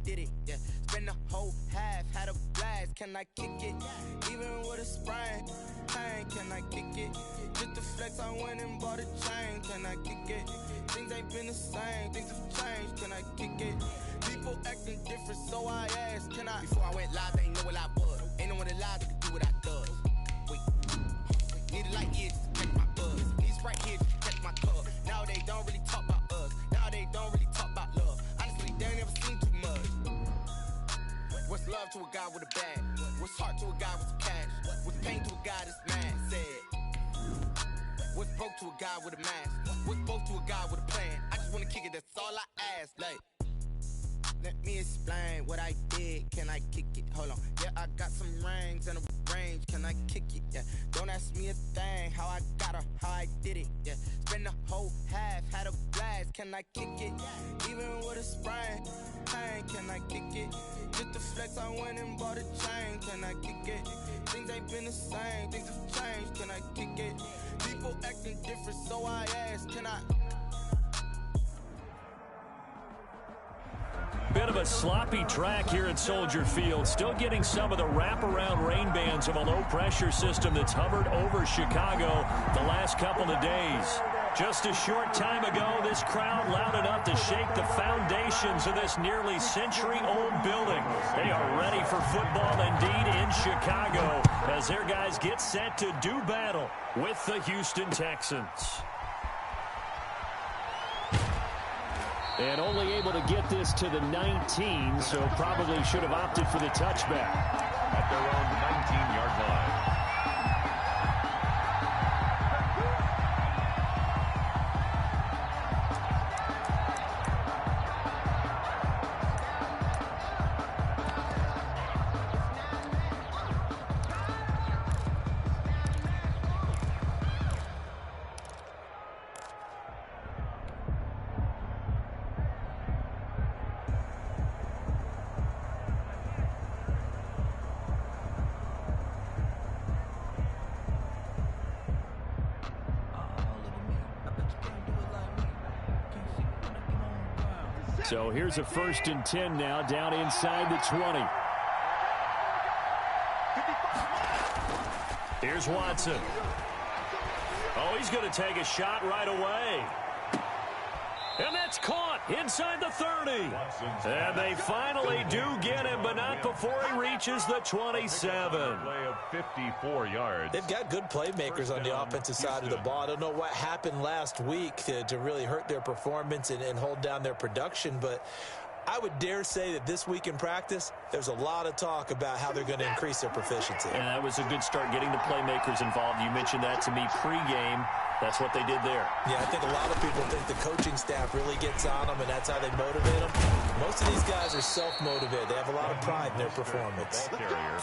did it, yeah. Spend the whole half, had a blast, can I kick it? Even with a sprain, pain, can I kick it? Just to flex, I went and bought a chain, can I kick it? Things ain't been the same, things have changed, can I kick it? People acting different, so I asked, can I? Before I went live, they ain't know what I was. Ain't no one alive that could do what I does. Wait, need a light here just to catch my buzz. Need Sprite here just to catch my cup. Now they don't really talk about us. Now they don't really talk about love. Honestly, they ain't never seen too much. What's love to a guy with a bag? What's heart to a guy with some cash? What's pain to a guy that's mad? Said. What's broke to a guy with a mask? What's broke to a guy with a plan? I just wanna kick it, that's all I ask. Like, let me explain what I did. Can I kick it? Hold on. Yeah, I got some rings and a range. Can I kick it? Yeah. Don't ask me a thing. How I got her, how I did it. Yeah. Spend the whole half, had a blast. Can I kick it? Even with a sprain, pain. Can I kick it? Just to flex, I went and bought a chain. Can I kick it? Things ain't been the same. Things have changed. Can I kick it? People acting different, so I asked, can I? Bit of a sloppy track here at Soldier Field. Still getting some of the wraparound rain bands of a low-pressure system that's hovered over Chicago the last couple of days. Just a short time ago, this crowd loud enough to shake the foundations of this nearly century-old building. They are ready for football indeed in Chicago as their guys get set to do battle with the Houston Texans. And only able to get this to the 19, so probably should have opted for the touchback. At their own 19-yard line. So here's a 1st and 10 now, down inside the 20. Here's Watson. Oh, he's going to take a shot right away. And that's caught inside the 30. And they finally do get him, but not before he reaches the 27. Play of 54 yards. They've got good playmakers on the offensive side of the ball. I don't know what happened last week to really hurt their performance and hold down their production, but I would dare say that this week in practice, there's a lot of talk about how they're going to increase their proficiency. And that was a good start getting the playmakers involved. You mentioned that to me pregame. That's what they did there. Yeah, I think a lot of people think the coaching staff really gets on them, and that's how they motivate them. Most of these guys are self-motivated. They have a lot of pride in their performance.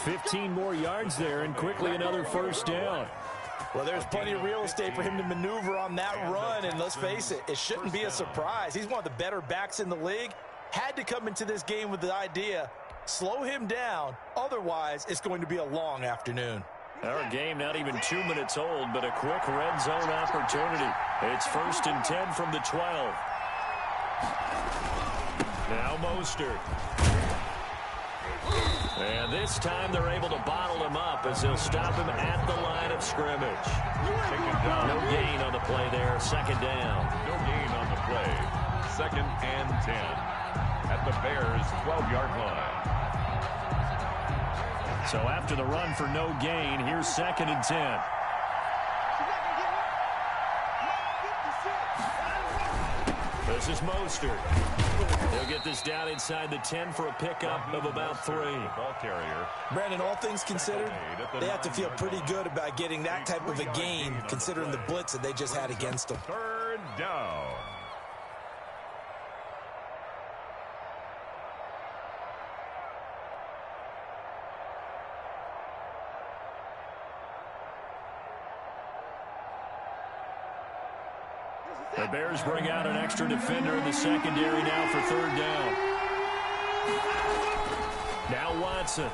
15 more yards there, and quickly another 1st down. Well, there's plenty of real estate for him to maneuver on that run, and let's face it, it shouldn't be a surprise. He's one of the better backs in the league. Had to come into this game with the idea, slow him down, otherwise it's going to be a long afternoon. Our game not even 2 minutes old, but a quick red zone opportunity. It's 1st and 10 from the 12. Now Mostert. And this time they're able to bottle him up as they'll stop him at the line of scrimmage. No gain on the play there, 2nd down. No gain on the play. 2nd and 10 at the Bears' 12-yard line. So after the run for no gain, here's 2nd and 10. This is Mostert. They'll get this down inside the 10 for a pickup of about 3. Ball carrier. Brandon, all things considered, they have to feel pretty good about getting that type of a gain, considering the blitz that they just had against them. 3rd down. The Bears bring out an extra defender in the secondary now for 3rd down. Now Watson.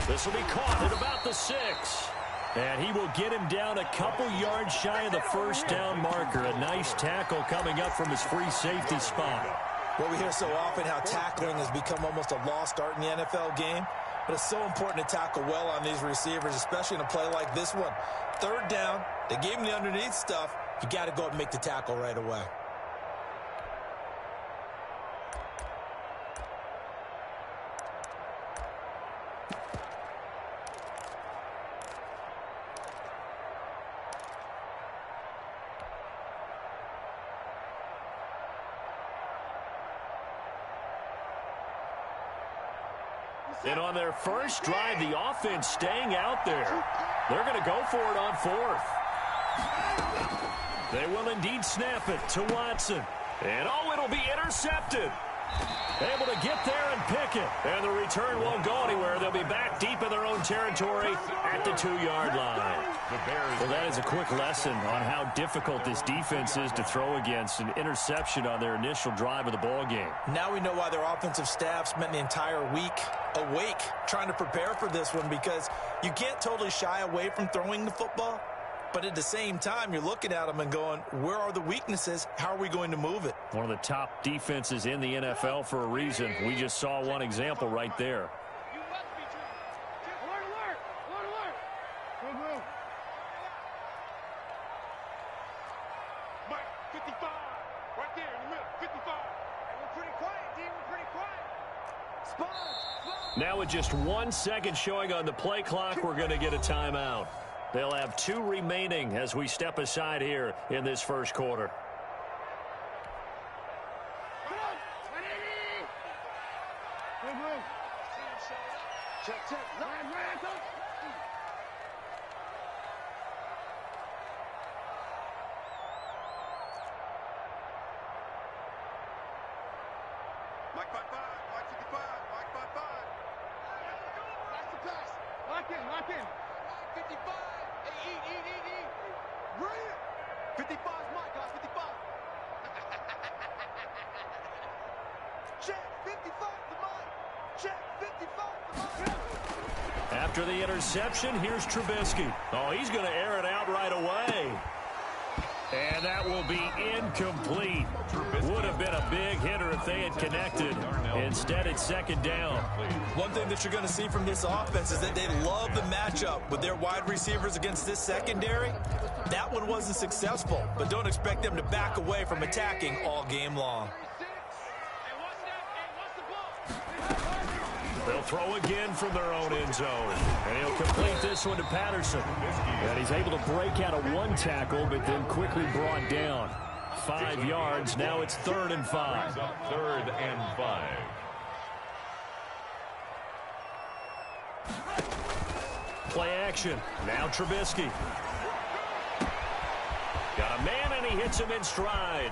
This will be caught at about the 6. And he will get him down a couple yards shy of the 1st down marker. A nice tackle coming up from his free safety spot. Well, we hear so often how tackling has become almost a lost art in the NFL game, but it's so important to tackle well on these receivers, especially in a play like this one. Third down, they gave him the underneath stuff. You got to go and make the tackle right away. And on their first drive, the offense staying out there. They're going to go for it on fourth. They will indeed snap it to Watson. And, oh, it'll be intercepted. Able to get there and pick it. And the return won't go anywhere. They'll be back deep in their own territory at the 2-yard line. Well, that is a quick lesson on how difficult this defense is to throw against. An interception on their initial drive of the ball game. Now we know why their offensive staff spent the entire week awake trying to prepare for this one, because you can't totally shy away from throwing the football. But at the same time, you're looking at them and going, where are the weaknesses? How are we going to move it? One of the top defenses in the NFL for a reason. We just saw one example right there. Now with just 1 second showing on the play clock, we're going to get a timeout. They'll have 2 remaining as we step aside here in this first quarter. Lock in. 55. Hey, eat. Brilliant. 55 is mine, guys. 55. Check. 55 to mine. Check. 55 to mine. After the interception, here's Trubisky. Oh, he's going to air it out right away. And that will be incomplete. Would have been a big hitter if they had connected. Instead, it's second down. One thing that you're going to see from this offense is that they love the matchup with their wide receivers against this secondary. That one wasn't successful, but don't expect them to back away from attacking all game long. They'll throw again from their own end zone. And he'll complete this one to Patterson. And he's able to break out of one tackle, but then quickly brought down. 5 yards. Now it's 3rd and 5. 3rd and 5. Play action. Now Trubisky. Got a man, and he hits him in stride.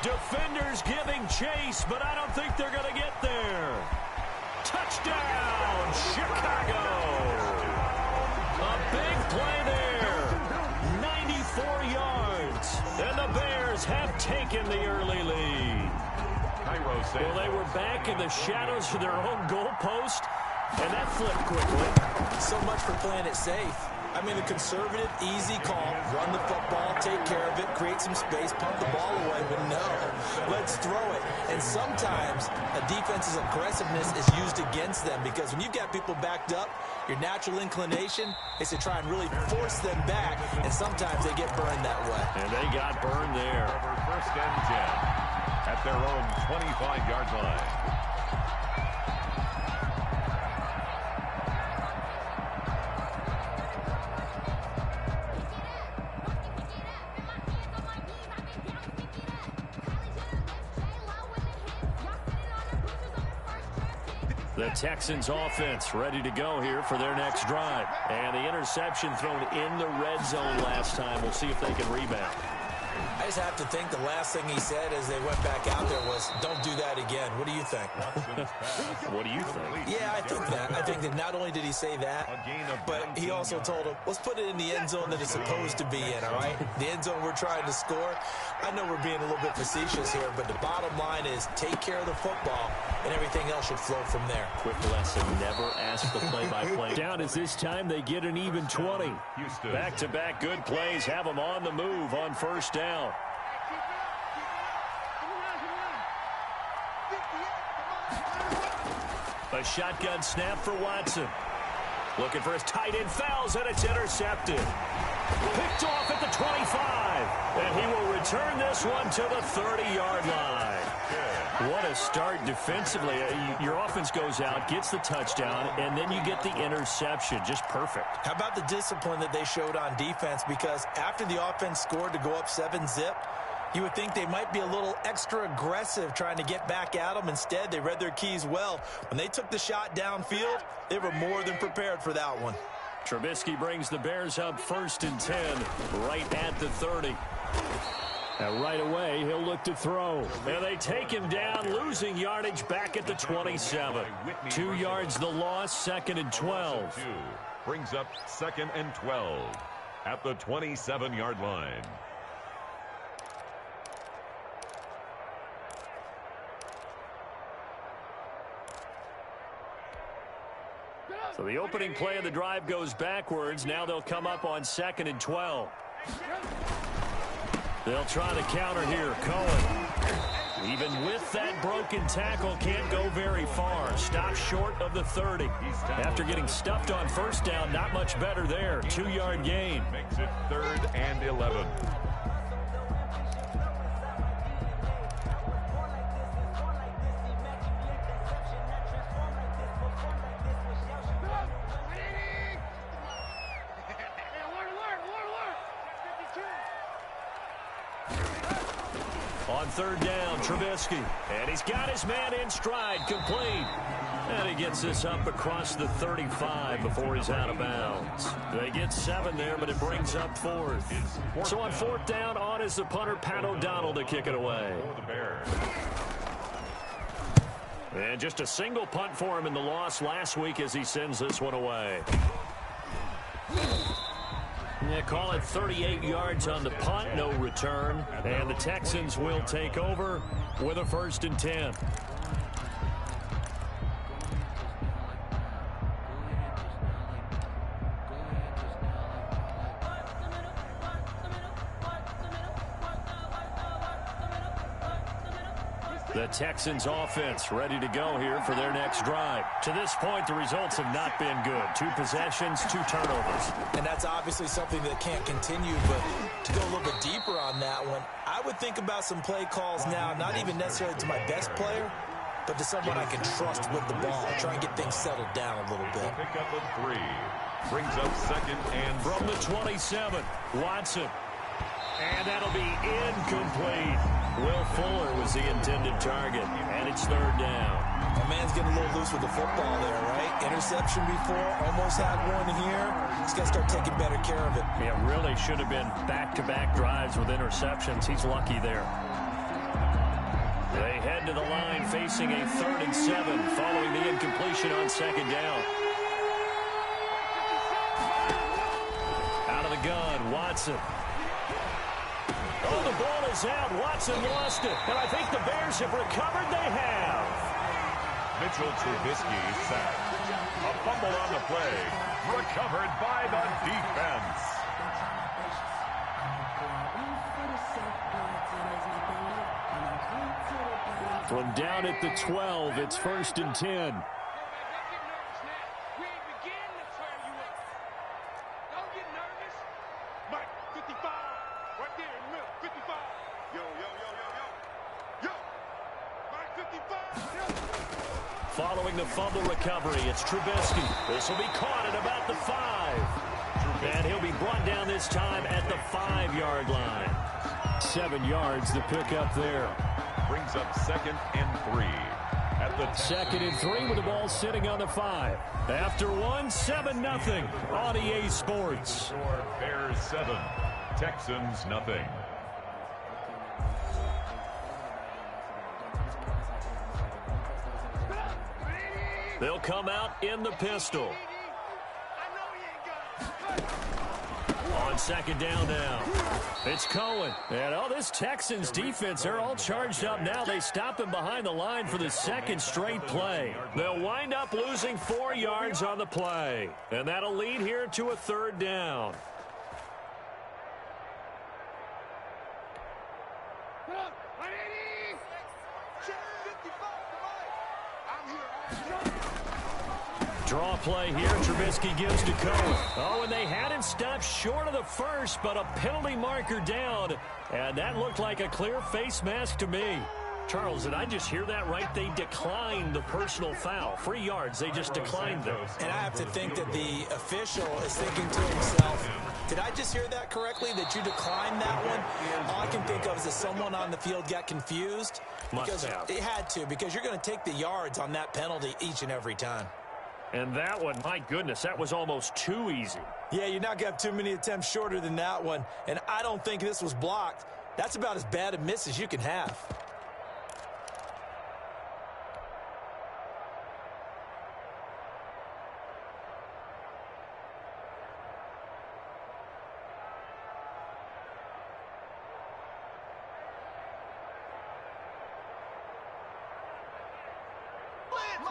Defenders giving chase, but I don't think they're going to get there. Touchdown, Chicago. A big play there. 94 yards. And the Bears have taken the early lead. Well, they were back in the shadows of their own goalpost, and that flipped quickly. So much for playing it safe. I mean, the conservative, easy call, run the football, take care of it, create some space, pump the ball away, but no, let's throw it. And sometimes a defense's aggressiveness is used against them, because when you've got people backed up, your natural inclination is to try and really force them back, and sometimes they get burned that way. And they got burned there. Over 1st and 10 at their own 25-yard line. The Texans offense ready to go here for their next drive. And the interception thrown in the red zone last time. We'll see if they can rebound. I just have to think the last thing he said as they went back out there was, don't do that again. What do you think? What do you think? Yeah, I think that. I think that not only did he say that, but he also told him, let's put it in the end zone that it's supposed to be in, all right? The end zone we're trying to score. I know we're being a little bit facetious here, but the bottom line is take care of the football, and everything else should flow from there. Quick lesson, never ask the play-by-play. Down as this time they get an even 20. Back-to-back good plays have them on the move on 1st down. A shotgun snap for Watson. Looking for his tight end, fouls, and it's intercepted. Picked off at the 25. And he will return this one to the 30-yard line. What a start defensively. Your offense goes out, gets the touchdown, and then you get the interception. Just perfect. How about the discipline that they showed on defense? Because after the offense scored to go up 7-zip, you would think they might be a little extra aggressive trying to get back at them. Instead, they read their keys well. When they took the shot downfield, they were more than prepared for that one. Trubisky brings the Bears up 1st and 10, right at the 30. Now right away, he'll look to throw. And they take him down, losing yardage back at the 27. 2 yards the loss, 2nd and 12. Brings up 2nd and 12 at the 27-yard line. So the opening play of the drive goes backwards. Now they'll come up on 2nd and 12. They'll try the counter here. Cohen, even with that broken tackle, can't go very far. Stops short of the 30. After getting stuffed on 1st down, not much better there. 2-yard gain. Makes it 3rd and 11. On 3rd down, Trubisky. And he's got his man in stride, complete. And he gets this up across the 35 before he's out of bounds. They get 7 there, but it brings up 4th. So on 4th down, on is the punter, Pat O'Donnell, to kick it away. And just a single punt for him in the loss last week as he sends this one away. They call it 38 yards on the punt, no return. And the Texans will take over with a 1st and 10. The Texans offense ready to go here for their next drive. To this point, the results have not been good. 2 possessions, 2 turnovers. And that's obviously something that can't continue, but to go a little bit deeper on that one, I would think about some play calls now, not even necessarily to my best player, but to someone I can trust with the ball. Try and get things settled down a little bit. Pick up a 3. Brings up 2nd and from the 27, Watson. And that'll be incomplete. Will Fuller was the intended target, and it's 3rd down. My man's getting a little loose with the football there, right? Interception before, almost had one here. He's got to start taking better care of it. Yeah, really should have been back-to-back drives with interceptions. He's lucky there. They head to the line facing a 3rd and 7 following the incompletion on 2nd down. Out of the gun, Watson. Oh, the ball is out. Watson lost it. And I think the Bears have recovered. They have. Mitchell Trubisky sacked. A fumble on the play. Recovered by the defense. From down at the 12, it's 1st and 10. Following the fumble recovery, it's Trubisky. This will be caught at about the 5. And he'll be brought down this time at the 5-yard line. 7 yards to pick up there. Brings up 2nd and 3. At the 2nd and 3 with the ball sitting on the 5. After 1, 7-0 on EA Sports. Bears 7, Texans nothing. They'll come out in the pistol. On 2nd down now. It's Cohen. And this Texans defense, they're all charged up now. They stop him behind the line for the 2nd straight play. They'll wind up losing 4 yards on the play. And that'll lead here to a 3rd down. Draw play here. Trubisky gives to Cohen. Oh, and they had him stopped short of the first, but a penalty marker down. And that looked like a clear face mask to me. Charles, did I just hear that right? They declined the personal foul. 3 yards, they just declined them. And I have to think that the official is thinking to himself, did I just hear that correctly, that you declined that one? All I can think of is that someone on the field got confused. Must have. It had to, because you're going to take the yards on that penalty each and every time. And that one, my goodness, that was almost too easy. Yeah, you're not going to have too many attempts shorter than that one. And I don't think this was blocked. That's about as bad a miss as you can have.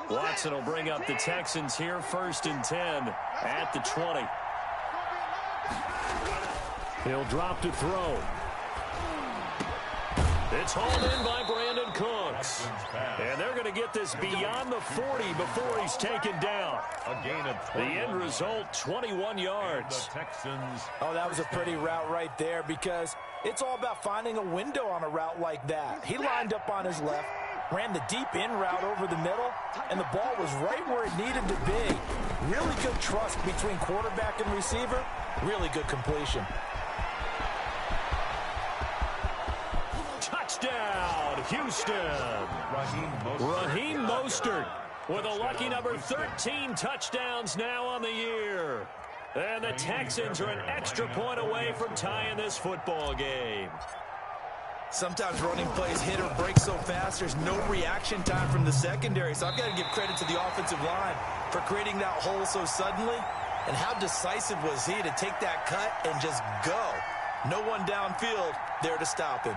Watson will bring up the Texans here, 1st and 10 at the 20. He'll drop to throw. It's hauled in by Brandon Cooks. And they're going to get this beyond the 40 before he's taken down. A gain of 21. The end result, 21 yards. The Texans. Oh, that was a pretty route right there, because it's all about finding a window on a route like that. He lined up on his left, ran the deep in route over the middle, and the ball was right where it needed to be. Really good trust between quarterback and receiver. Really good completion. Touchdown, Houston. Raheem Mostert with a lucky number 13 touchdowns now on the year. And the Texans are an extra point away from tying this football game. Sometimes running plays hit or break so fast, there's no reaction time from the secondary. So I've got to give credit to the offensive line for creating that hole so suddenly. And how decisive was he to take that cut and just go? No one downfield there to stop him.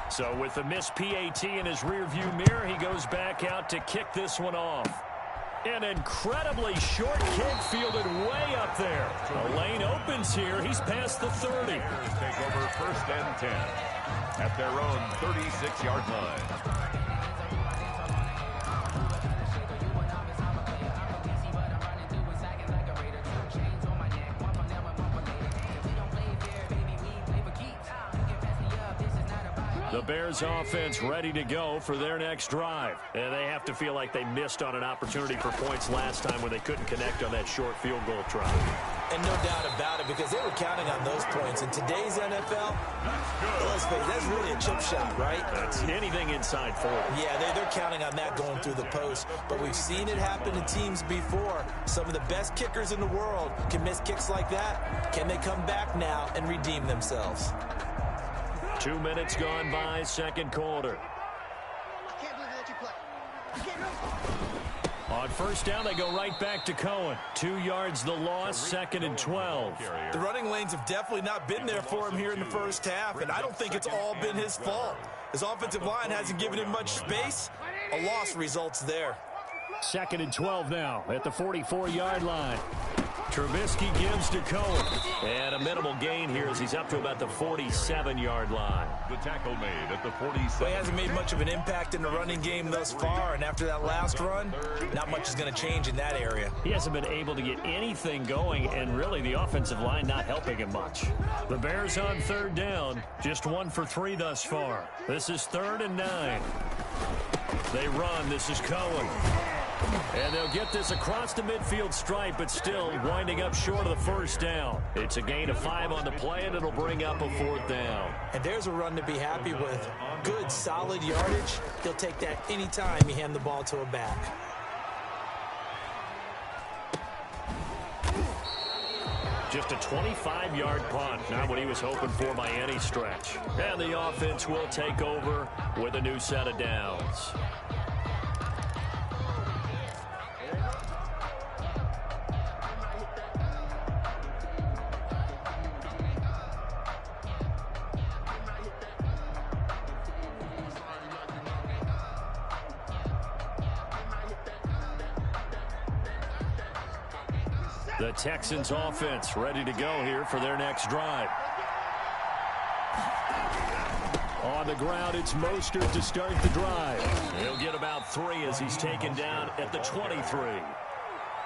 So with the missed PAT in his rearview mirror, he goes back out to kick this one off. An incredibly short kick fielded way up there. The lane opens here. He's past the 30. Take over 1st and 10 at their own 36-yard line. The Bears offense ready to go for their next drive. And they have to feel like they missed on an opportunity for points last time when they couldn't connect on that short field goal try. And no doubt about it, because they were counting on those points. In today's NFL, let's face it, that's really a chip shot, right? That's anything inside 40. Yeah, they're counting on that going through the post. But we've seen it happen to teams before. Some of the best kickers in the world can miss kicks like that. Can they come back now and redeem themselves? 2 minutes gone by, 2nd quarter. On 1st down, they go right back to Cohen. 2 yards the loss, 2nd and 12. The running lanes have definitely not been there for him here in the first half, and I don't think it's all been his fault. His offensive line hasn't given him much space. A loss results there. 2nd and 12 now at the 44-yard line. Trubisky gives to Cohen. And a minimal gain here as he's up to about the 47-yard line. The tackle made at the 47. Well, he hasn't made much of an impact in the running game thus far, and after that last run, not much is going to change in that area. He hasn't been able to get anything going, and really the offensive line not helping him much. The Bears on 3rd down, just 1 for 3 thus far. This is 3rd and 9. They run. This is Cohen. And they'll get this across the midfield stripe, but still winding up short of the 1st down. It's a gain of 5 on the play, and it'll bring up a 4th down. And there's a run to be happy with. Good, solid yardage. He'll take that anytime you hand the ball to a back. Just a 25-yard punt, not what he was hoping for by any stretch. And the offense will take over with a new set of downs. The Texans offense ready to go here for their next drive. On the ground, it's Mostert to start the drive. He'll get about 3 as he's taken down at the 23.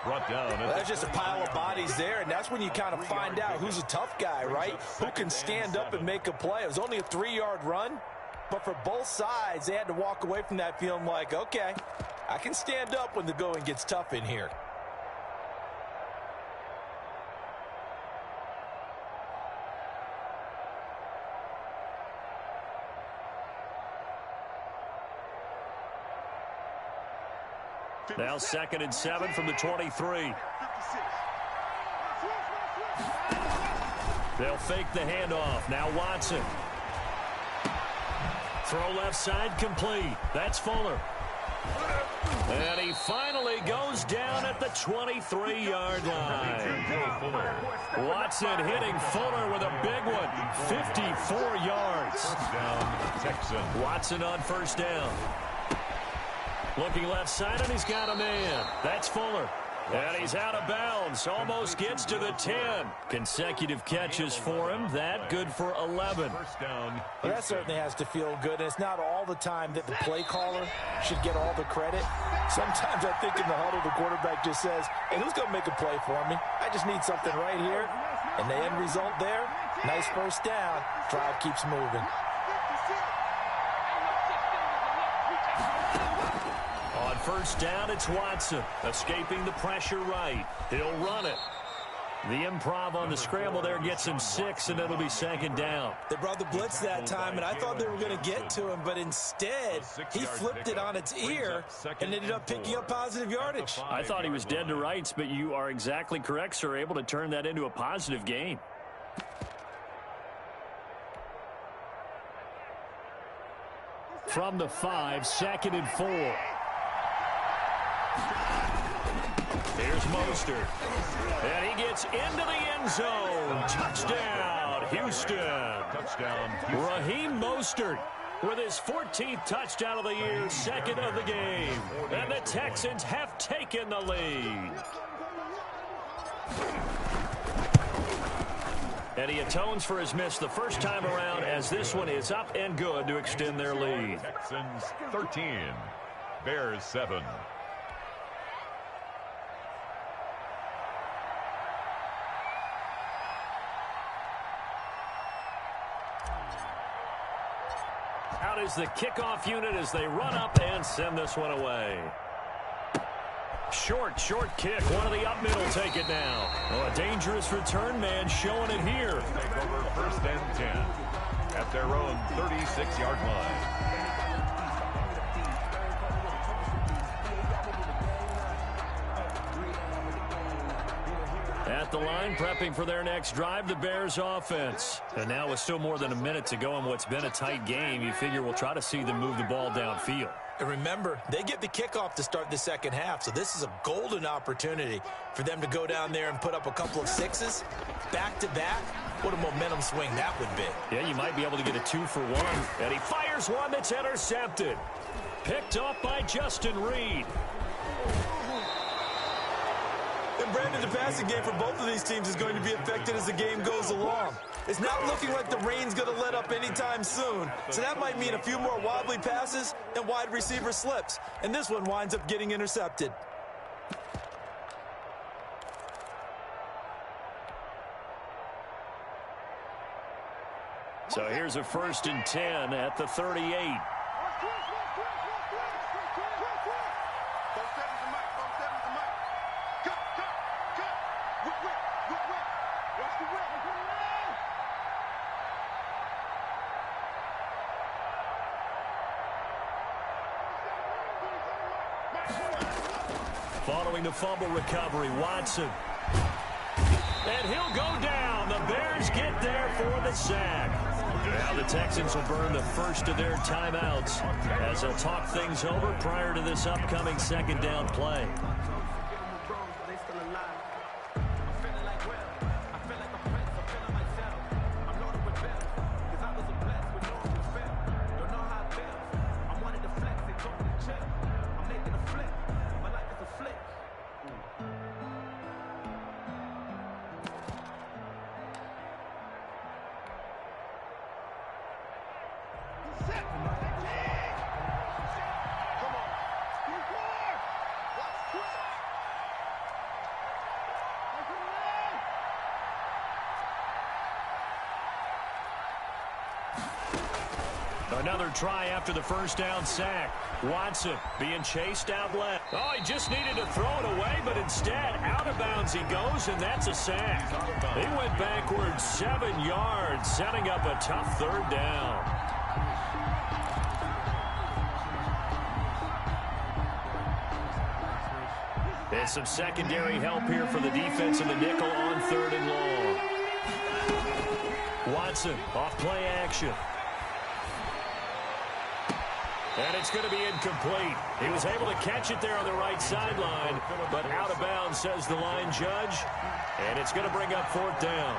Brought down. Well, that's just a pile of bodies there, and that's when you kind of find out who's a tough guy, right? Who can stand up and make a play. It was only a 3-yard run, but for both sides, they had to walk away from that feeling like, okay, I can stand up when the going gets tough in here. Now 2nd and 7 from the 23. They'll fake the handoff. Now Watson. Throw left side complete. That's Fuller. And he finally goes down at the 23-yard line. Watson hitting Fuller with a big one. 54 yards. Touchdown, Texans. Watson on first down. Looking left side, and he's got a man. That's Fuller. And he's out of bounds. Almost gets to the 10. Consecutive catches for him. That good for 11. First down. Well, that certainly has to feel good. And it's not all the time that the play caller should get all the credit. Sometimes I think in the huddle, the quarterback just says, hey, who's going to make a play for me? I just need something right here. And the end result there, nice first down. Drive keeps moving. On first down, it's Watson. Escaping the pressure right. He'll run it. The improv on the scramble there gets him 6, and it'll be 2nd down. They brought the blitz that time, and I thought they were going to get to him, but instead, he flipped it on its ear and ended up picking up positive yardage. I thought he was dead to rights, but you are exactly correct, sir. Able to turn that into a positive gain. From the 5, 2nd and 4. Here's Mostert. And he gets into the end zone. Touchdown, Houston. Touchdown. Raheem Mostert with his 14th touchdown of the year, 2nd of the game. And the Texans have taken the lead. And he atones for his miss the first time around, as this one is up and good to extend their lead. Texans 13. Bears 7. Out is the kickoff unit as they run up and send this one away. Short kick. One of the up middle take it now. Oh, a dangerous return man showing it here. Take over 1st and 10 at their own 36-yard line. At the line, prepping for their next drive, the Bears offense. And now with still more than a minute to go in what's been a tight game, you figure we'll try to see them move the ball downfield. And remember, they get the kickoff to start the second half, so this is a golden opportunity for them to go down there and put up a couple of 6s back-to-back. What a momentum swing that would be. Yeah, you might be able to get a 2-for-1. And he fires one that's intercepted. Picked off by Justin Reed. And Brandon, the passing game for both of these teams is going to be affected as the game goes along. It's not looking like the rain's going to let up anytime soon. So that might mean a few more wobbly passes and wide receiver slips. And this one winds up getting intercepted. So here's a 1st and 10 at the 38. Following the fumble recovery, Watson. And he'll go down. The Bears get there for the sack. Now the Texans will burn the first of their timeouts as they'll talk things over prior to this upcoming 2nd down play. Another try after the first down sack. Watson being chased out left. Oh, he just needed to throw it away, but instead, out of bounds he goes, and that's a sack. He went backwards 7 yards, setting up a tough third down. And some secondary help here for the defense in the nickel on 3rd and long. Watson off play action. And it's going to be incomplete. He was able to catch it there on the right sideline, but out of bounds, says the line judge. And it's going to bring up 4th down.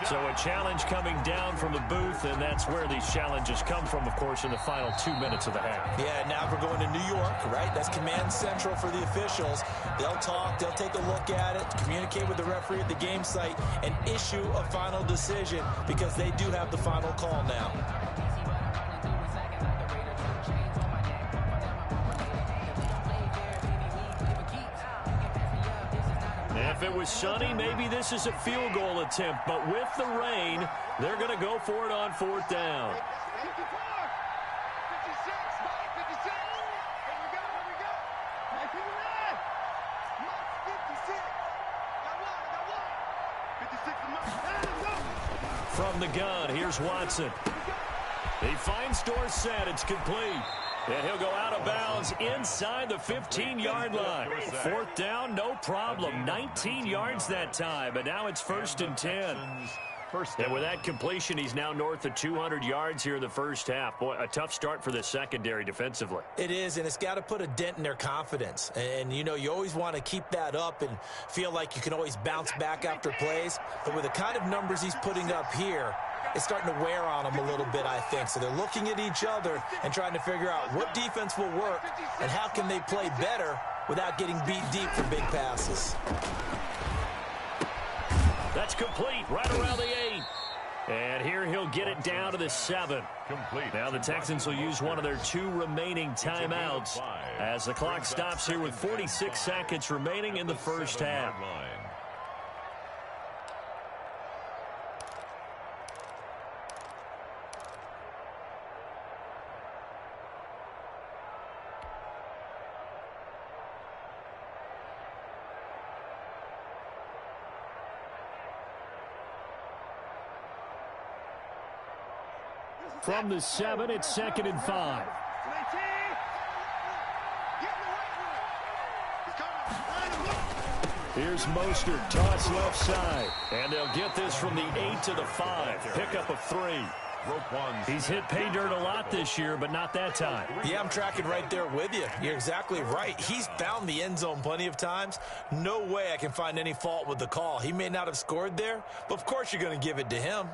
So a challenge coming down from the booth, and that's where these challenges come from, of course, in the final 2 minutes of the half. Yeah, now we're going to New York, right? That's command central for the officials. They'll talk, they'll take a look at it, communicate with the referee at the game site, and issue a final decision because they do have the final call now. If it was sunny, maybe this is a field goal attempt, but with the rain, they're going to go for it on 4th down. 54, 56, Mike, 56. Here we go. Mike, 59. Mike, 56. Got one. 56 to Mike. From the gun, here's Watson. He finds Dorsett. It's complete. And he'll go out of bounds inside the 15-yard line. 4th down, no problem. 19 yards that time, but now it's 1st and 10. And with that completion, he's now north of 200 yards here in the first half. Boy, a tough start for the secondary defensively. It is, and it's got to put a dent in their confidence. And, you know, you always want to keep that up and feel like you can always bounce back after plays. But with the kind of numbers he's putting up here, it's starting to wear on them a little bit, I think. So they're looking at each other and trying to figure out what defense will work and how can they play better without getting beat deep for big passes. That's complete right around the 8. And here he'll get it down to the 7. Complete. Now the Texans will use one of their 2 remaining timeouts as the clock stops here with 46 seconds remaining in the first half. From the 7, it's 2nd and 5. Here's Mostert, toss left side. And they'll get this from the 8 to the 5. Pickup of 3. He's hit pay dirt a lot this year, but not that time. Yeah, I'm tracking right there with you. You're exactly right. He's found the end zone plenty of times. No way I can find any fault with the call. He may not have scored there, but of course you're going to give it to him.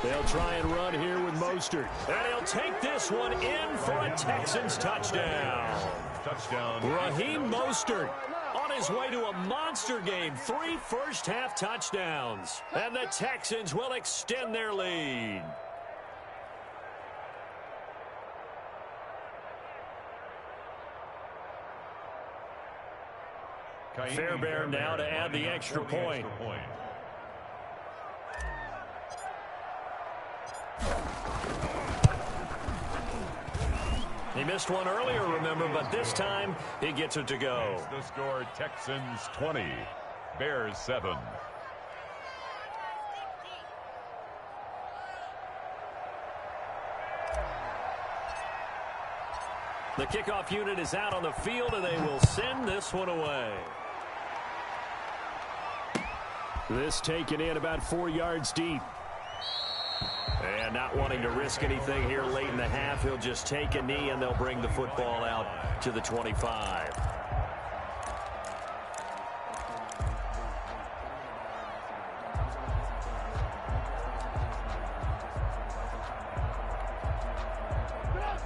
They'll try and run here with Mostert. And he'll take this one in for a Texans touchdown. Raheem Mostert on his way to a monster game. 3 first-half touchdowns. And the Texans will extend their lead. Fairbairn now to add the extra point. He missed one earlier, remember, but this time he gets it to go. The score, Texans 20, Bears 7. The kickoff unit is out on the field, and they will send this one away. This taken in about 4 yards deep. And not wanting to risk anything here late in the half, he'll just take a knee, and they'll bring the football out to the 25.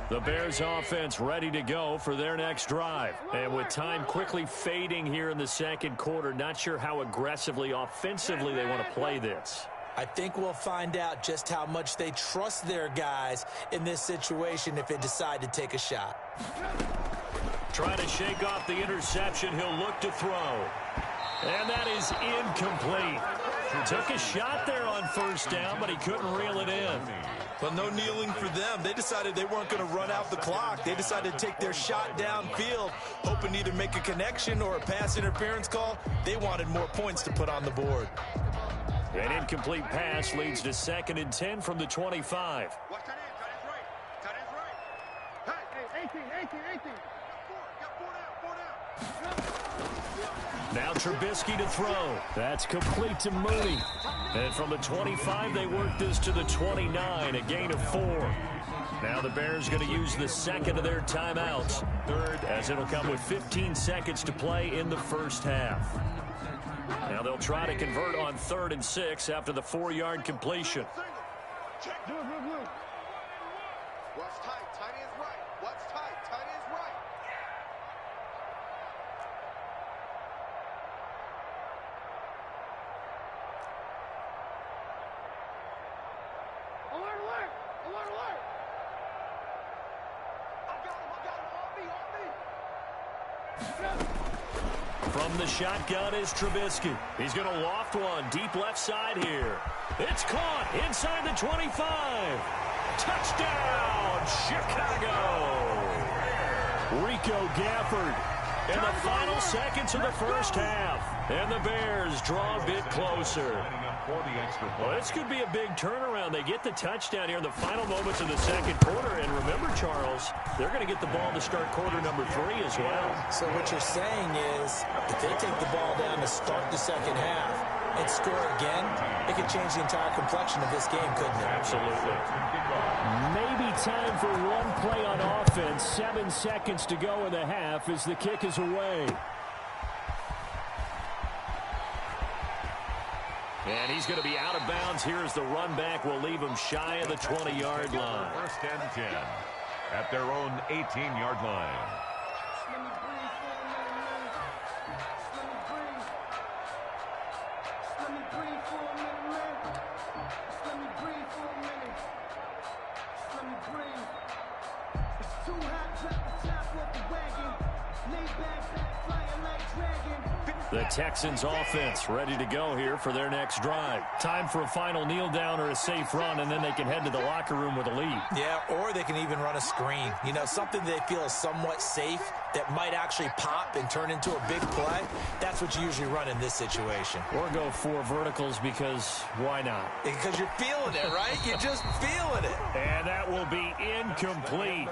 The Bears offense ready to go for their next drive. And with time quickly fading here in the second quarter, not sure how aggressively, offensively they want to play this. I think we'll find out just how much they trust their guys in this situation if they decide to take a shot. Trying to shake off the interception. He'll look to throw. And that is incomplete. Took a shot there on first down, but he couldn't reel it in. But no kneeling for them. They decided they weren't going to run out the clock. They decided to take their shot downfield, hoping to either make a connection or a pass interference call. They wanted more points to put on the board. An incomplete pass leads to 2nd and 10 from the 25. Watch that end. Tight end's right. Hey, 18. Got 4 down. Now Trubisky to throw. That's complete to Mooney. And from the 25, they work this to the 29, a gain of 4. Now the Bears going to use the second of their timeouts, as it'll come with 15 seconds to play in the first half. Now they'll try to convert on 3rd and 6 after the 4-yard completion. Check. Watch tight. Tight end's right. Watch tight. Tight end's right. Alert! I got him. On me. From the shotgun is Trubisky. He's going to loft one deep left side here. It's caught inside the 25. Touchdown, Chicago. Rico Gafford in the final seconds of the first half. And the Bears draw a bit closer. Well, this could be a big turnaround. They get the touchdown here in the final moments of the second quarter. And remember, Charles, they're going to get the ball to start quarter number 3 as well. So what you're saying is, if they take the ball down to start the second half and score again, it could change the entire complexion of this game, couldn't it? Absolutely. Maybe time for one play on offense. 7 seconds to go in the half as the kick is away. And he's going to be out of bounds here as the run back will leave him shy of the 20-yard line. 1st and 10 at their own 18-yard line. The Texans offense ready to go here for their next drive. Time for a final kneel down or a safe run, and then they can head to the locker room with a lead. Yeah, or they can even run a screen. You know, something they feel is somewhat safe that might actually pop and turn into a big play. That's what you usually run in this situation. Or go 4 verticals because why not? Because you're feeling it, right? You're just feeling it. And that will be incomplete.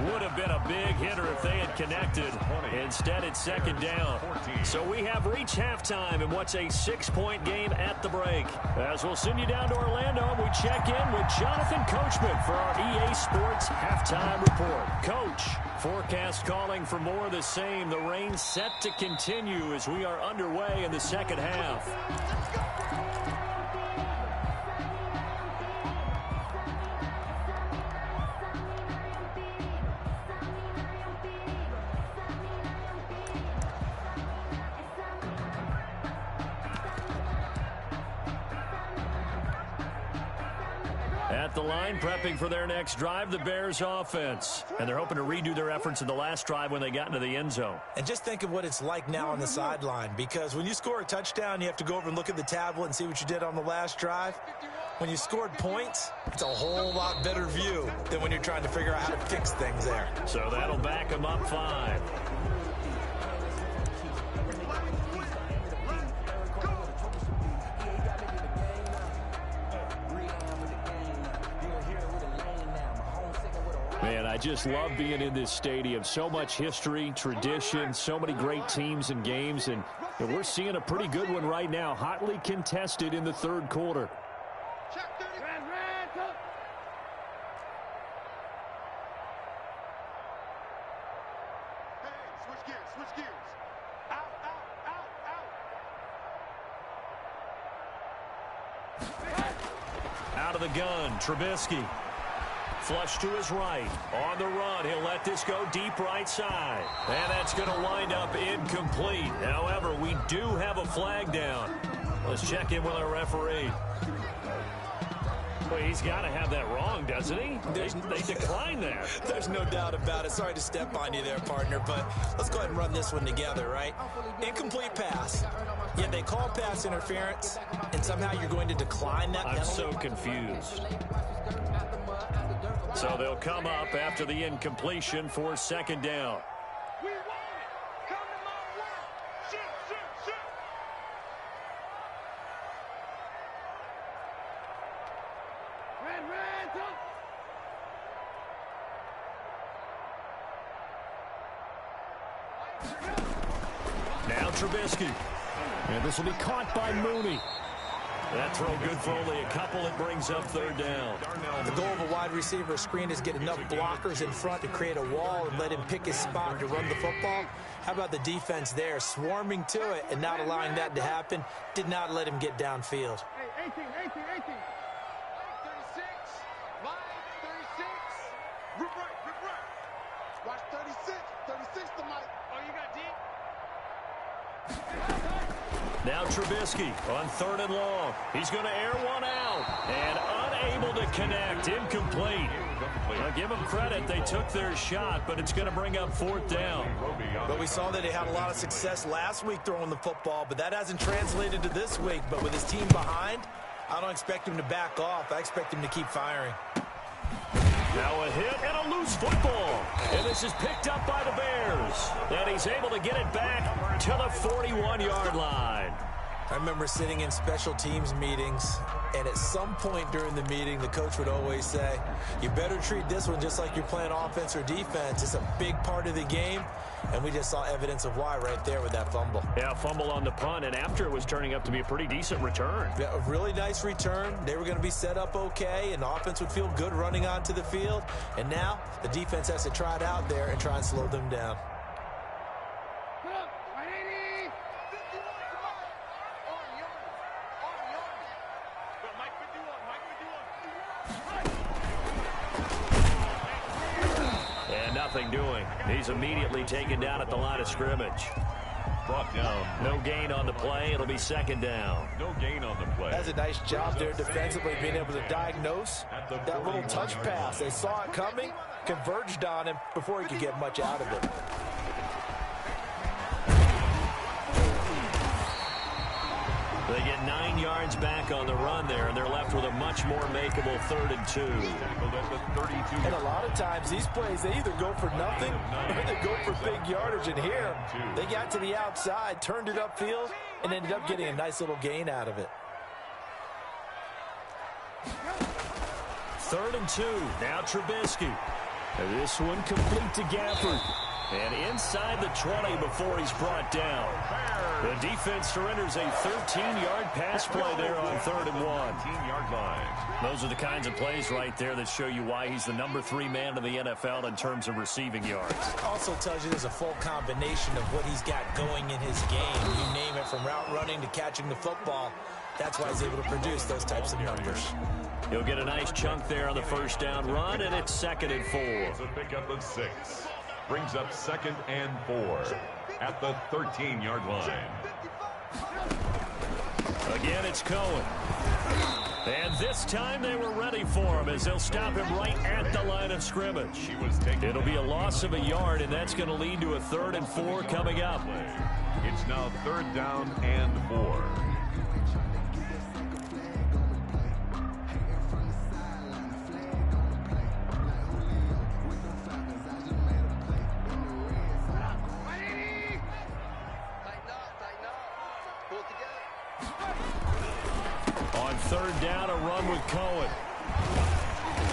Would have been a big hitter if they had connected. Instead, it's 2nd down. So we have reached halftime in what's a 6-point game at the break. As we'll send you down to Orlando, we check in with Jonathan Coachman for our EA Sports Halftime Report. Coach, forecast calling for more of the same. The rain set to continue as we are underway in the second half. At the line, prepping for their next drive, the Bears offense. And they're hoping to redo their efforts in the last drive when they got into the end zone. And just think of what it's like now on the sideline, because when you score a touchdown, you have to go over and look at the tablet and see what you did on the last drive. When you scored points, it's a whole lot better view than when you're trying to figure out how to fix things there. So that'll back them up 5. Man, I just love being in this stadium. So much history, tradition, so many great teams and games, and we're seeing a pretty good one right now, hotly contested in the 3rd quarter. Switch gears. Out of the gun, Trubisky. Flush to his right. On the run, he'll let this go deep right side. And that's going to wind up incomplete. However, we do have a flag down. Let's check in with our referee. Well, he's got to have that wrong, doesn't he? They declined that. There's no doubt about it. Sorry to step on you there, partner, but let's go ahead and run this one together, right? Incomplete pass. Yet they call pass interference, and somehow you're going to decline that penalty? I'm so confused. So they'll come up after the incompletion for second down. We want it. Come to my work. Shoot, shoot, shoot. Red, Now Trubisky. And this will be caught by Mooney. That throw good for only a couple. It brings up third down. The goal of a wide receiver screen is get enough blockers in front to create a wall and let him pick his spot to run the football. How about the defense there, swarming to it and not allowing that to happen? Did not let him get downfield. Hey, 18. 36. Line 36. Rip right. Watch 36. 36 to Mike. Oh, you got deep? Now Trubisky on third and long. He's going to air one out and unable to connect. Incomplete. Now give them credit. They took their shot, but it's going to bring up fourth down. But we saw that he had a lot of success last week throwing the football, but that hasn't translated to this week. But with his team behind, I don't expect him to back off. I expect him to keep firing. Now a hit and a loose football. And this is picked up by the Bears. And he's able to get it back to the 41-yard line. I remember sitting in special teams meetings, and at some point during the meeting, the coach would always say, you better treat this one just like you're playing offense or defense. It's a big part of the game, and we just saw evidence of why right there with that fumble. Yeah, fumble on the punt, and after it was turning up to be a pretty decent return. Yeah, a really nice return. They were going to be set up okay, and the offense would feel good running onto the field. And now the defense has to try it out there and try and slow them down. Doing. He's immediately taken down at the line of scrimmage. Brought down. No gain on the play. It'll be second down. No gain on the play. That's a nice job there defensively, being able to diagnose that little touch pass. They saw it coming, converged on him before he could get much out of it. They get 9 yards back on the run there, and they're left with a much more makeable 3rd and 2. And a lot of times these plays, they either go for nothing or they go for big yardage. And here, they got to the outside, turned it upfield, and ended up getting a nice little gain out of it. 3rd and 2. Now Trubisky. And this one complete to Gafford. And inside the 20 before he's brought down. The defense surrenders a 13-yard pass play there on 3rd and 1. 13-yard line. Those are the kinds of plays right there that show you why he's the number 3 man in the NFL in terms of receiving yards. Also tells you there's a full combination of what he's got going in his game. You name it, from route running to catching the football. That's why he's able to produce those types of numbers. He'll get a nice chunk there on the first down run, and it's 2nd and 4. It's a pickup of 6. Brings up 2nd and 4 at the 13-yard line. Again, it's Cohen. And this time they were ready for him as they'll stop him right at the line of scrimmage. It'll be a loss of a yard, and that's going to lead to a 3rd and 4 coming up. It's now 3rd down and 4. On 3rd down, a run with Cohen.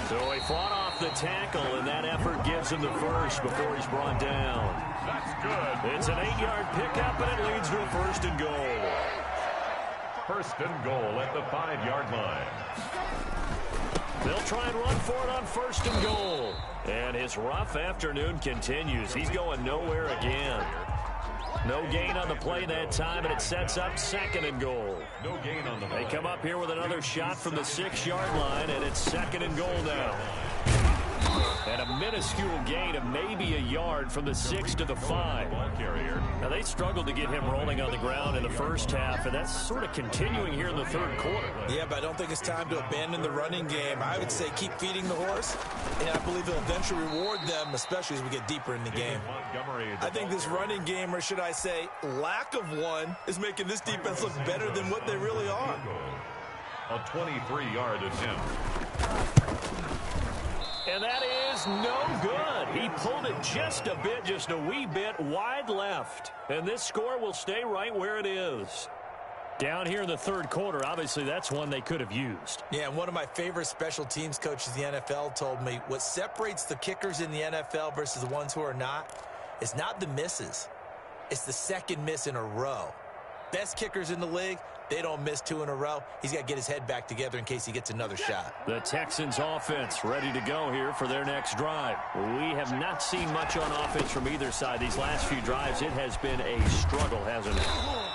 So he fought off the tackle, and that effort gives him the first before he's brought down. That's good. It's an 8-yard pickup, and it leads to a 1st and goal. 1st and goal at the 5-yard line. They'll try and run for it on 1st and goal. And his rough afternoon continues. He's going nowhere again. No gain on the play that time, and it sets up 2nd and goal. No gain on the play. They come up here with another shot from the 6-yard line, and it's 2nd and goal now. And a minuscule gain of maybe a yard from the 6 to the 5. Ball carrier. Now, they struggled to get him rolling on the ground in the first half, and that's sort of continuing here in the third quarter. Yeah, but I don't think it's time to abandon the running game. I would say keep feeding the horse, and I believe it'll eventually reward them, especially as we get deeper in the game. I think this running game, or should I say lack of one, is making this defense look better than what they really are. A 23-yard attempt. And that is no good. He pulled it just a bit, just a wee bit wide left. And this score will stay right where it is. Down here in the third quarter, obviously that's one they could have used. Yeah, and one of my favorite special teams coaches in the NFL told me what separates the kickers in the NFL versus the ones who are not is not the misses. It's the second miss in a row. Best kickers in the league, they don't miss 2 in a row. He's got to get his head back together in case he gets another shot. The Texans offense ready to go here for their next drive. We have not seen much on offense from either side. These last few drives, it has been a struggle, hasn't it?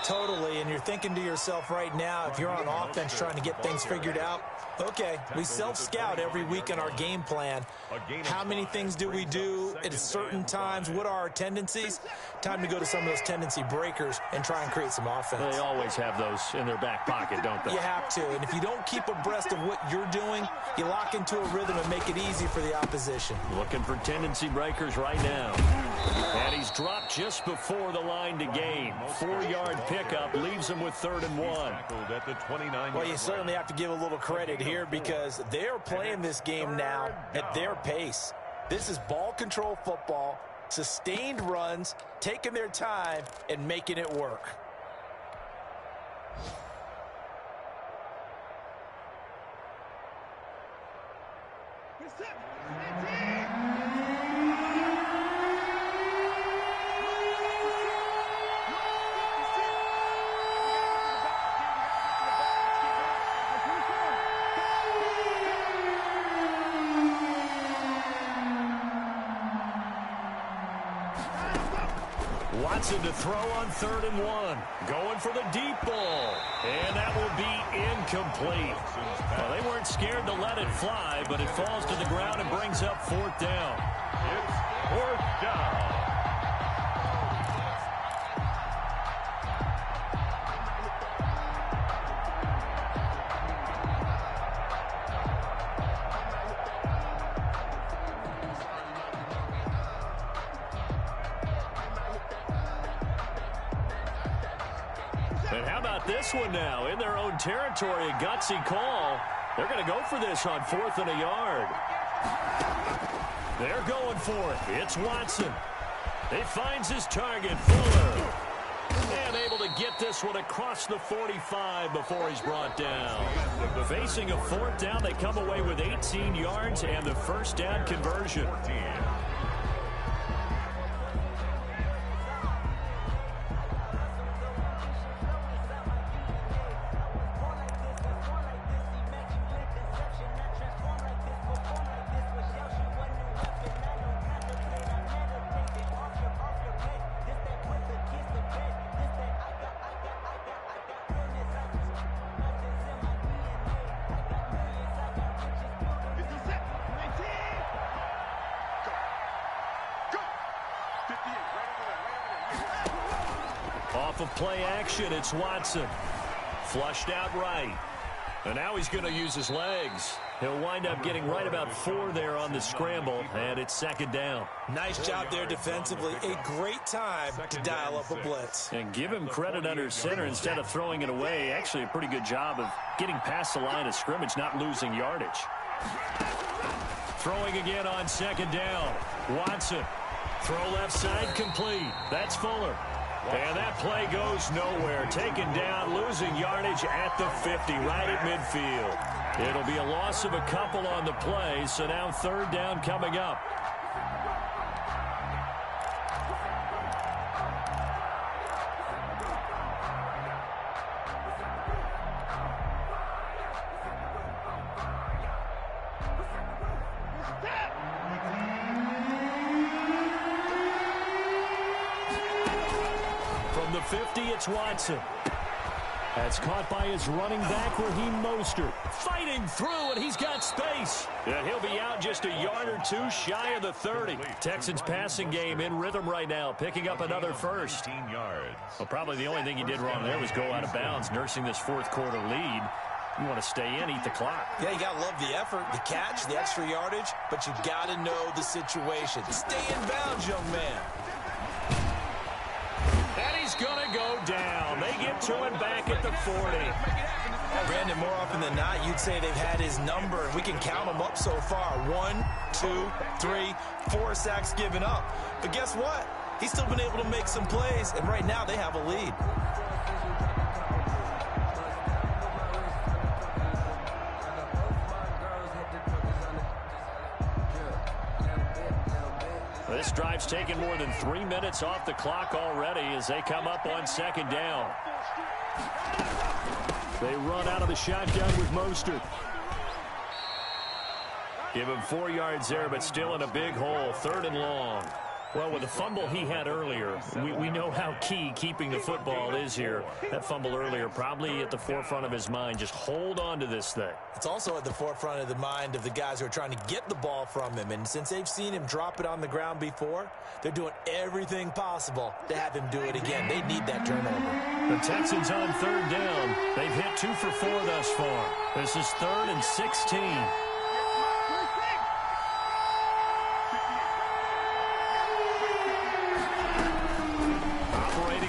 Totally, and you're thinking to yourself right now, if you're on offense trying to get things figured out, okay, we self-scout every week in our game plan. How many things do we do at certain times? What are our tendencies? Time to go to some of those tendency breakers and try and create some offense. They always have those in their back pocket, don't they? You have to, and if you don't keep abreast of what you're doing, you lock into a rhythm and make it easy for the opposition. Looking for tendency breakers right now. And he's dropped just before the line to gain. 4-yard pickup leaves him with 3rd and 1. At the 29. Well, you certainly have to give a little credit here because they're playing this game now at their pace. This is ball control football, sustained runs, taking their time, and making it work. Watson to throw on 3rd and 1. Going for the deep ball. And that will be incomplete. Well, they weren't scared to let it fly, but it falls to the ground and brings up 4th down. It's 4th down. And how about this one now? In their own territory, a gutsy call. They're going to go for this on 4th and a yard. They're going for it. It's Watson. He finds his target, Fuller. And able to get this one across the 45 before he's brought down. Facing a 4th down, they come away with 18 yards and the first down conversion. Off of play action, it's Watson. Flushed out right. And now he's going to use his legs. He'll wind up getting right about 4 there on the scramble, and it's 2nd down. Nice job there defensively. A great time to dial up a blitz. And give him credit under center instead of throwing it away. Actually a pretty good job of getting past the line of scrimmage, not losing yardage. Throwing again on 2nd down. Watson. Throw left side complete. That's Fuller. And that play goes nowhere. Taken down, losing yardage at the 50, right at midfield. It'll be a loss of a couple on the play, so now 3rd down coming up. From the 50, it's Watson. That's caught by his running back, Raheem Mostert. Fighting through, and he's got space. And he'll be out just a yard or two shy of the 30. Texans passing game in rhythm right now, picking up another first. Well, probably the only thing he did wrong there was go out of bounds, nursing this fourth quarter lead. You want to stay in, eat the clock. Yeah, you got to love the effort, the catch, the extra yardage, but you got to know the situation. Stay in bounds, young man. And he's going to go down. They get to him back at the 40. Brandon, more often than not, you'd say they've had his number. We can count them up so far. 1, 2, 3, 4 sacks given up. But guess what? He's still been able to make some plays, and right now they have a lead. This drive's taken more than 3 minutes off the clock already as they come up on second down. They run out of the shotgun with Mostert. Give him 4 yards there, but still in a big hole. 3rd and long. Well, with the fumble he had earlier, we know how key keeping the football is here. That fumble earlier probably at the forefront of his mind. Just hold on to this thing. It's also at the forefront of the mind of the guys who are trying to get the ball from him. And since they've seen him drop it on the ground before, they're doing everything possible to have him do it again. They need that turnover. The Texans on 3rd down. They've hit 2 for 4 thus far. This is 3rd and 16.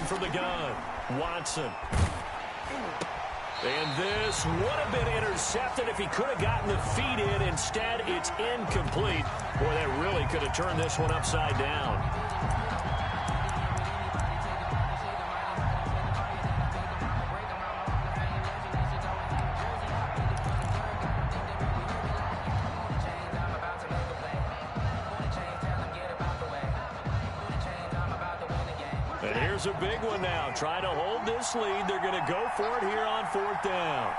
From the gun, Watson. And this would have been intercepted if he could have gotten the feet in. Instead, it's incomplete. Boy, that really could have turned this one upside down. And here's a big one now. Trying to hold this lead. They're going to go for it here on 4th down.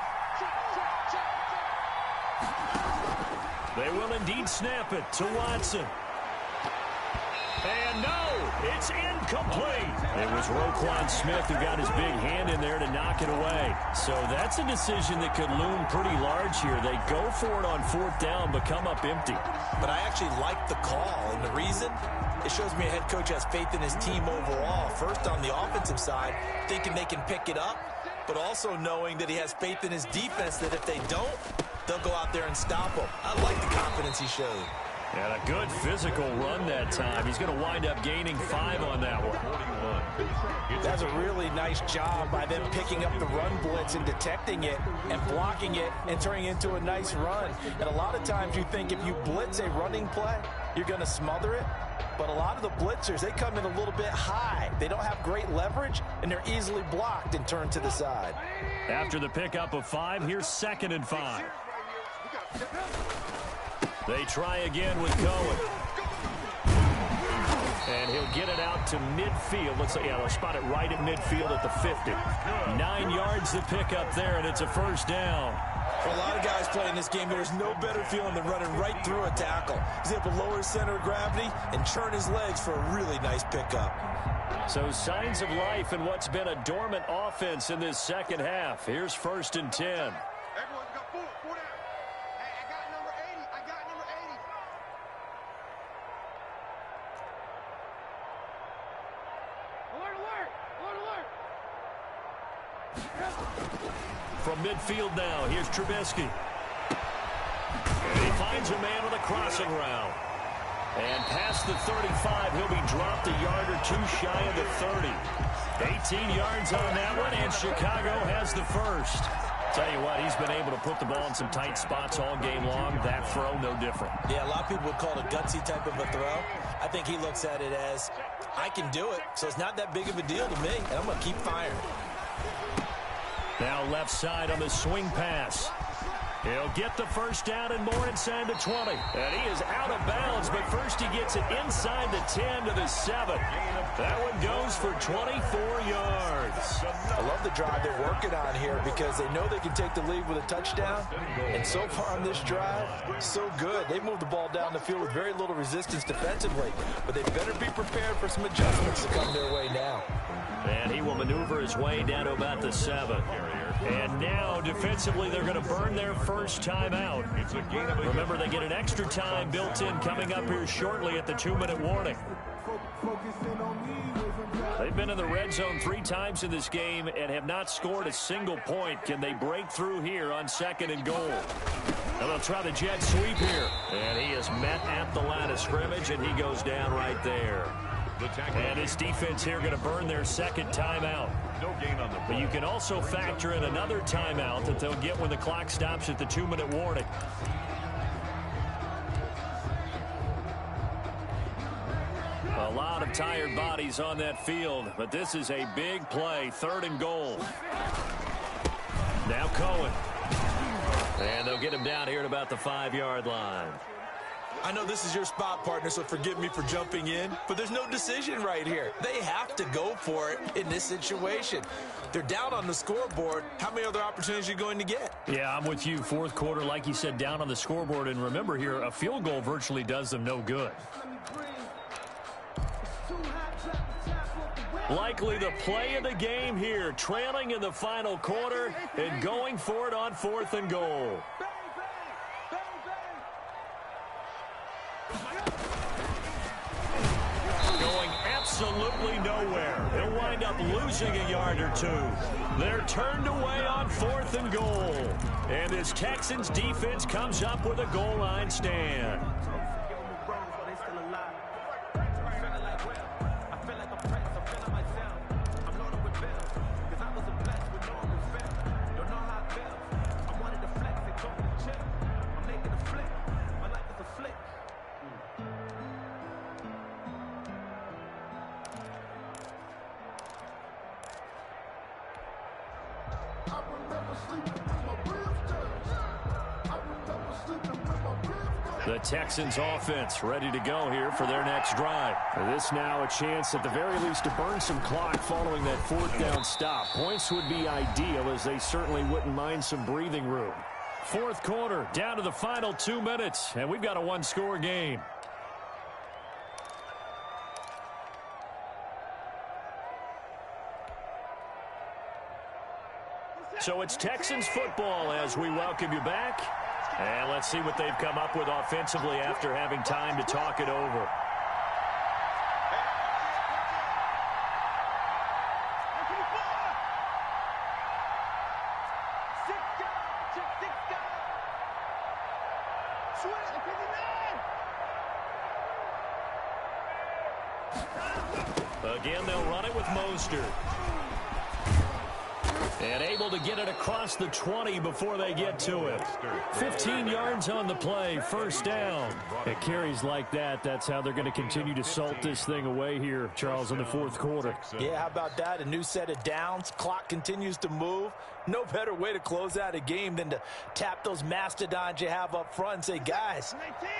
They will indeed snap it to Watson. And no, it's incomplete. It was Roquan Smith who got his big hand in there to knock it away. So that's a decision that could loom pretty large here. They go for it on 4th down, but come up empty. But I actually like the call, and the reason? It shows me a head coach has faith in his team overall. First, on the offensive side, thinking they can pick it up, but also knowing that he has faith in his defense that if they don't, they'll go out there and stop him. I like the confidence he showed. And a good physical run that time. He's going to wind up gaining 5 on that one. That's a really nice job by them picking up the run blitz and detecting it and blocking it and turning it into a nice run. And a lot of times you think if you blitz a running play, you're going to smother it. But a lot of the blitzers, they come in a little bit high. They don't have great leverage, and they're easily blocked and turned to the side. After the pickup of 5, here's 2nd and 5. They try again with Cohen. And he'll get it out to midfield. Looks like, yeah, they'll spot it right at midfield at the 50. 9 yards to pick up there, and it's a 1st down. For a lot of guys playing this game, there's no better feeling than running right through a tackle. He's able to lower his center of gravity and churn his legs for a really nice pickup. So signs of life in what's been a dormant offense in this second half. Here's 1st and 10. Everyone's got 4 down. Hey, I got number 80. I got number 80. Alert, alert! Alert, alert! From midfield now, here's Trubisky. And he finds a man on the crossing route. And past the 35, he'll be dropped a yard or 2 shy of the 30. 18 yards on that one, and Chicago has the 1st. Tell you what, he's been able to put the ball in some tight spots all game long. That throw, no different. Yeah, a lot of people would call it a gutsy type of a throw. I think he looks at it as, I can do it, so it's not that big of a deal to me, and I'm going to keep firing. Now left side on the swing pass. He'll get the 1st down and more inside the 20. And he is out of bounds, but first he gets it inside the 10 to the 7. That one goes for 24 yards. I love the drive they're working on here because they know they can take the lead with a touchdown. And so far on this drive, so good. They moved the ball down the field with very little resistance defensively. But they better be prepared for some adjustments to come their way now. And he will maneuver his way down to about the 7. And now, defensively, they're going to burn their first timeout. Remember, they get an extra time built in coming up here shortly at the 2-minute warning. They've been in the red zone 3 times in this game and have not scored a single point. Can they break through here on 2nd and goal? And they'll try the jet sweep here. And he is met at the line of scrimmage, and he goes down right there. And his defense here going to burn their 2nd timeout. But you can also factor in another timeout that they'll get when the clock stops at the 2-minute warning. A lot of tired bodies on that field, but this is a big play, 3rd and goal. Now Cohen. And they'll get him down here at about the 5-yard line. I know this is your spot, partner, so forgive me for jumping in, but there's no decision right here. They have to go for it in this situation. They're down on the scoreboard. How many other opportunities are you going to get? Yeah, I'm with you. 4th quarter, like you said, down on the scoreboard. And remember here, a field goal virtually does them no good. Likely the play of the game here, trailing in the final quarter and going for it on 4th and goal. Going absolutely nowhere. They'll wind up losing a yard or 2. They're turned away on 4th and goal. And this Texans defense comes up with a goal line stand. The Texans offense ready to go here for their next drive. This now a chance at the very least to burn some clock following that 4th down stop. Points would be ideal as they certainly wouldn't mind some breathing room. 4th quarter, down to the final 2 minutes, and we've got a 1-score game. So it's Texans football as we welcome you back. And let's see what they've come up with offensively after having time to talk it over. Again, they'll run it with Mostert. And able to get it across the 20 before they get to it. 15 yards on the play, 1st down. At carries like that, that's how they're going to continue to salt this thing away here, Charles, in the 4th quarter. Yeah, how about that? A new set of downs. Clock continues to move. No better way to close out a game than to tap those mastodons you have up front and say, guys,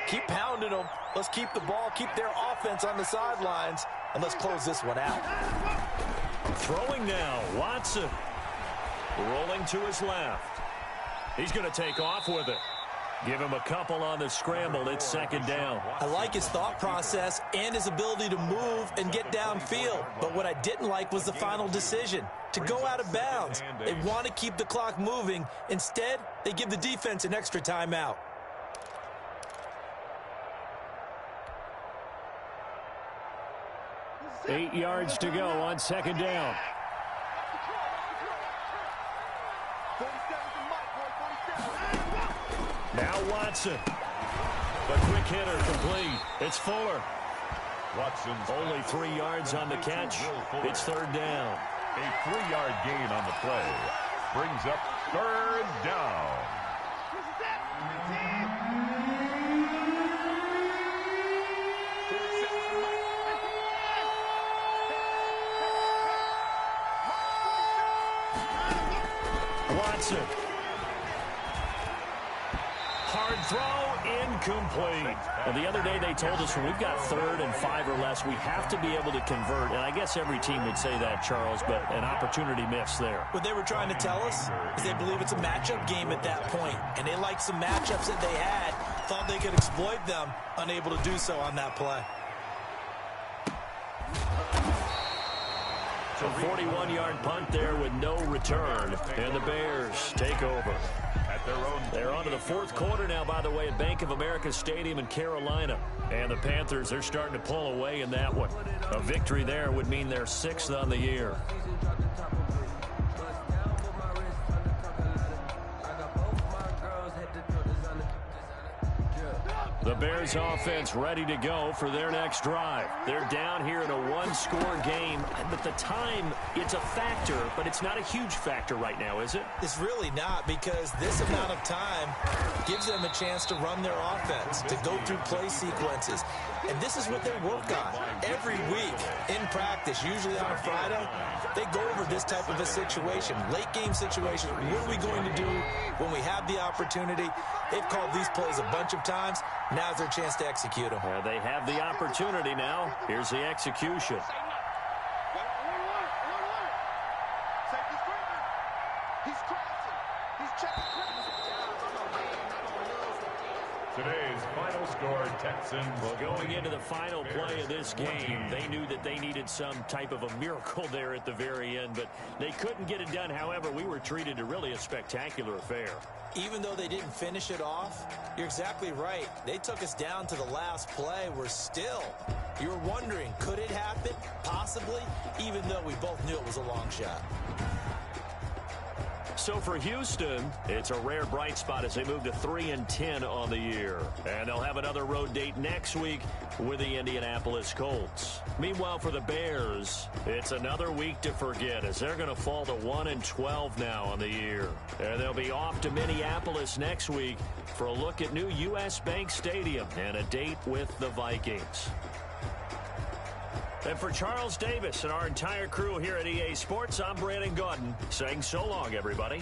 keep pounding them. Let's keep the ball, keep their offense on the sidelines, and let's close this one out. Throwing now, Watson. Rolling to his left. He's going to take off with it. Give him a couple on the scramble. It's 2nd down. I like his thought process and his ability to move and get downfield. But what I didn't like was the final decision, to go out of bounds. They want to keep the clock moving. Instead, they give the defense an extra timeout. Eight yards to go on 2nd down. Now Watson. The quick hitter complete. It's Fuller. Watson's only 3 yards on the catch. It's 3rd down. A 3-yard gain on the play brings up 3rd down. Watson. 60-yard throw, incomplete. And the other day they told us when we've got 3rd and 5 or less, we have to be able to convert. And I guess every team would say that, Charles, but an opportunity missed there. What they were trying to tell us is they believe it's a matchup game at that point, and they liked some matchups that they had, thought they could exploit them, unable to do so on that play. A 41-yard punt there with no return, and the Bears take over. They're on to the 4th quarter now, by the way, at Bank of America Stadium in Carolina. And the Panthers, they're starting to pull away in that one. A victory there would mean they're 6th on the year. The Bears offense ready to go for their next drive. They're down here in a 1-score game. At the time, it's a factor, but it's not a huge factor right now, is it? It's really not, because this amount of time gives them a chance to run their offense, to go through play sequences. And this is what they work on every week in practice, usually on a Friday. They go over this type of a situation, late game situation. What are we going to do when we have the opportunity? They've called these plays a bunch of times. Now's their chance to execute them. Well, they have the opportunity now. Here's the execution. Today's final score, Texans. Well, going into the final play of this game, they knew that they needed some type of a miracle there at the very end, but they couldn't get it done. However, we were treated to really a spectacular affair. Even though they didn't finish it off, you're exactly right. They took us down to the last play. We're still, you were wondering, could it happen? Possibly, even though we both knew it was a long shot. So for Houston, it's a rare bright spot as they move to 3-10 on the year. And they'll have another road date next week with the Indianapolis Colts. Meanwhile, for the Bears, it's another week to forget as they're going to fall to 1-12 now on the year. And they'll be off to Minneapolis next week for a look at new U.S. Bank Stadium and a date with the Vikings. And for Charles Davis and our entire crew here at EA Sports, I'm Brandon Gaudin saying so long, everybody.